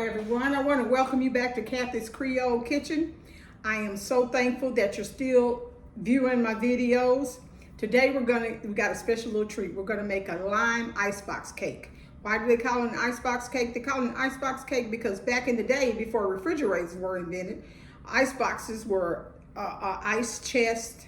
everyone. I want to welcome you back to Kathy's Creole Kitchen. I am so thankful that you're still viewing my videos. Today we got a special little treat. We're gonna make a lime icebox cake. Why do they call it an icebox cake? They call it an icebox cake because back in the day, before refrigerators were invented, iceboxes were a ice chest,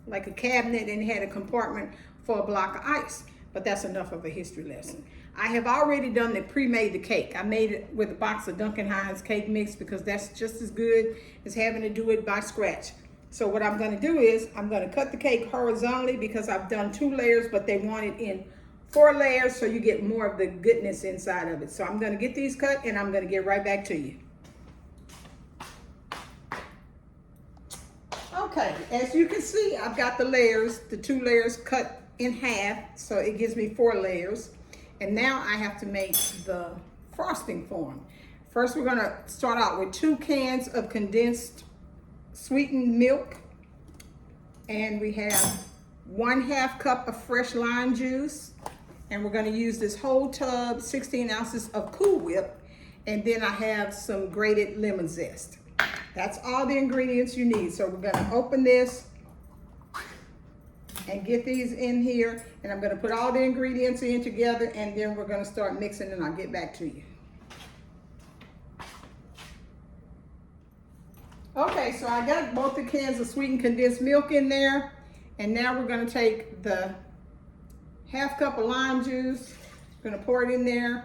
like a cabinet, and it had a compartment for a block of ice. But that's enough of a history lesson. I have already done pre-made the cake. I made it with a box of Duncan Hines cake mix because that's just as good as having to do it by scratch. So what I'm gonna do is I'm gonna cut the cake horizontally because I've done 2 layers, but they want it in 4 layers so you get more of the goodness inside of it. So I'm gonna get these cut and I'm gonna get right back to you. Okay, as you can see, I've got the 2 layers cut in half, so it gives me 4 layers. And now I have to make the frosting for them. First, we're gonna start out with 2 cans of condensed sweetened milk. And we have 1/2 cup of fresh lime juice. And we're gonna use this whole tub, 16 ounces of Cool Whip. And then I have some grated lemon zest. That's all the ingredients you need. So we're gonna open this and get these in here, and I'm gonna put all the ingredients in together, and then we're gonna start mixing, and I'll get back to you. Okay, so I got both the cans of sweetened condensed milk in there, and now we're gonna take the 1/2 cup of lime juice, gonna pour it in there,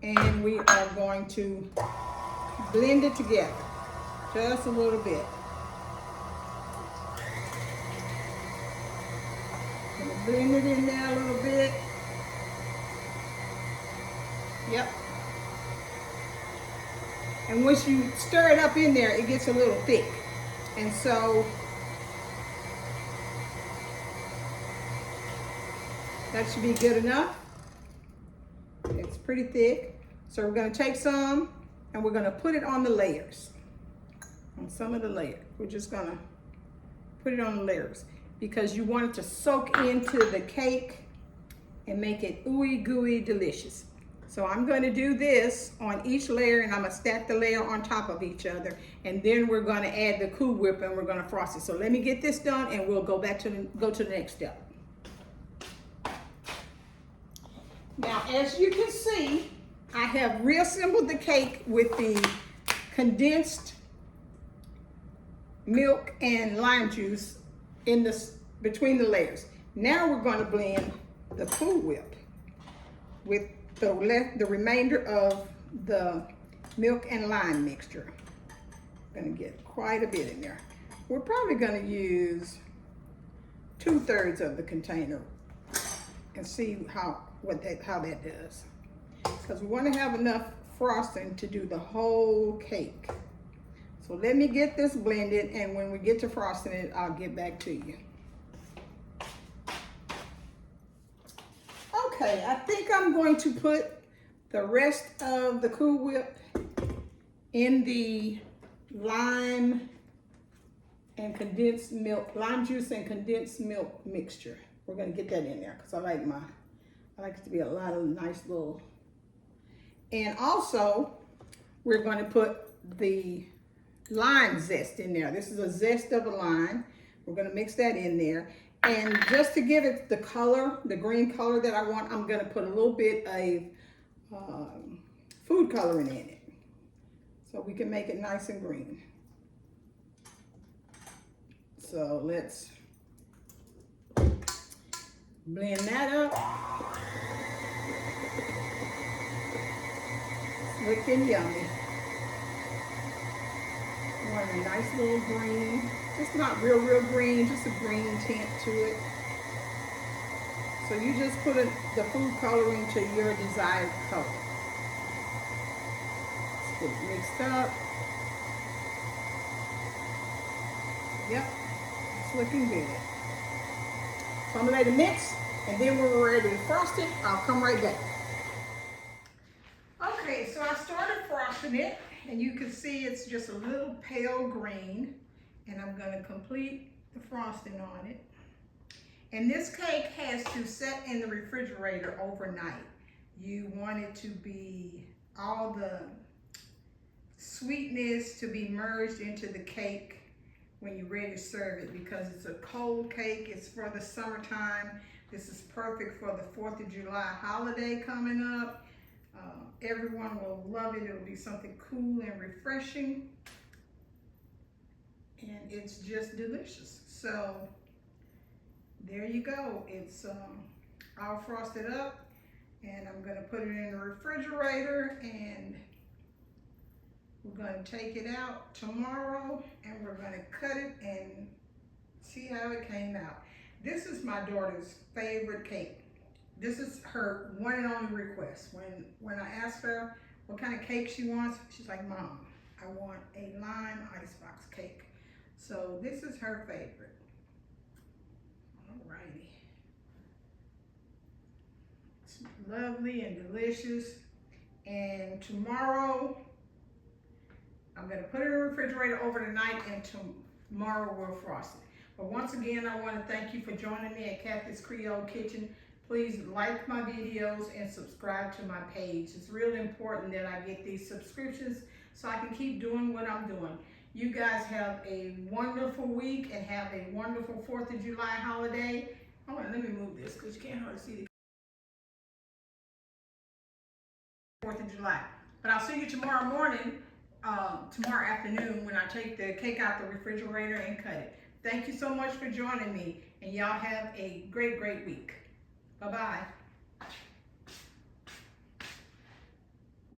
and we are going to blend it together, just a little bit. Blend it in there a little bit. Yep. And once you stir it up in there, it gets a little thick. And so that should be good enough. It's pretty thick. So we're gonna take some and we're gonna put it on the layers. On some of the layers. We're just gonna put it on the layers, because you want it to soak into the cake and make it ooey gooey delicious. So I'm going to do this on each layer, and I'm going to stack the layer on top of each other, and then we're going to add the Cool Whip and we're going to frost it. So let me get this done and we'll go back to the next step. Now, as you can see, I have reassembled the cake with the condensed milk and lime juice between the layers. Now we're going to blend the Cool Whip with the remainder of the milk and lime mixture. I'm going to get quite a bit in there. We're probably going to use 2/3 of the container and see how that does, because we want to have enough frosting to do the whole cake. So let me get this blended, and when we get to frosting it, I'll get back to you. Okay, I think I'm going to put the rest of the Cool Whip in the lime and condensed milk, lime juice and condensed milk mixture. We're gonna get that in there because I like it to be a lot of nice little. And also, we're going to put the lime zest in there. This is a zest of a lime. We're going to mix that in there. And just to give it the color, the green color that I want, I'm going to put a little bit of food coloring in it, so we can make it nice and green. So let's blend that up. It's looking yummy. Want a nice little green. It's not real green, just a green tint to it. So you just put the food coloring to your desired color. Let's get it mixed up. Yep, it's looking good. So I'm gonna let it mix, and then when we're ready to frost it, I'll come right back. Okay, so I started frosting it, and you can see it's just a little pale green, and I'm gonna complete the frosting on it. And this cake has to set in the refrigerator overnight. You want it to be all the sweetness to be merged into the cake when you're ready to serve it, because it's a cold cake. It's for the summertime. This is perfect for the 4th of July holiday coming up. Everyone will love it. It'll be something cool and refreshing, and it's just delicious. So there you go. It's all frosted up, and I'm going to put it in the refrigerator, and we're going to take it out tomorrow, and we're going to cut it and see how it came out. This is my daughter's favorite cake. This is her one and only request. When I asked her what kind of cake she wants, she's like, Mom, I want a lime icebox cake. So this is her favorite. Alrighty. It's lovely and delicious. And tomorrow, I'm going to put it in the refrigerator overnight, and tomorrow we'll frost it. But once again, I want to thank you for joining me at Kathy's Creole Kitchen. Please like my videos and subscribe to my page. It's really important that I get these subscriptions so I can keep doing what I'm doing. You guys have a wonderful week and have a wonderful 4th of July holiday. Hold on, let me move this because you can't hardly see the 4th of July. But I'll see you tomorrow morning, tomorrow afternoon, when I take the cake out the refrigerator and cut it. Thank you so much for joining me, and y'all have a great, great week. Bye-bye.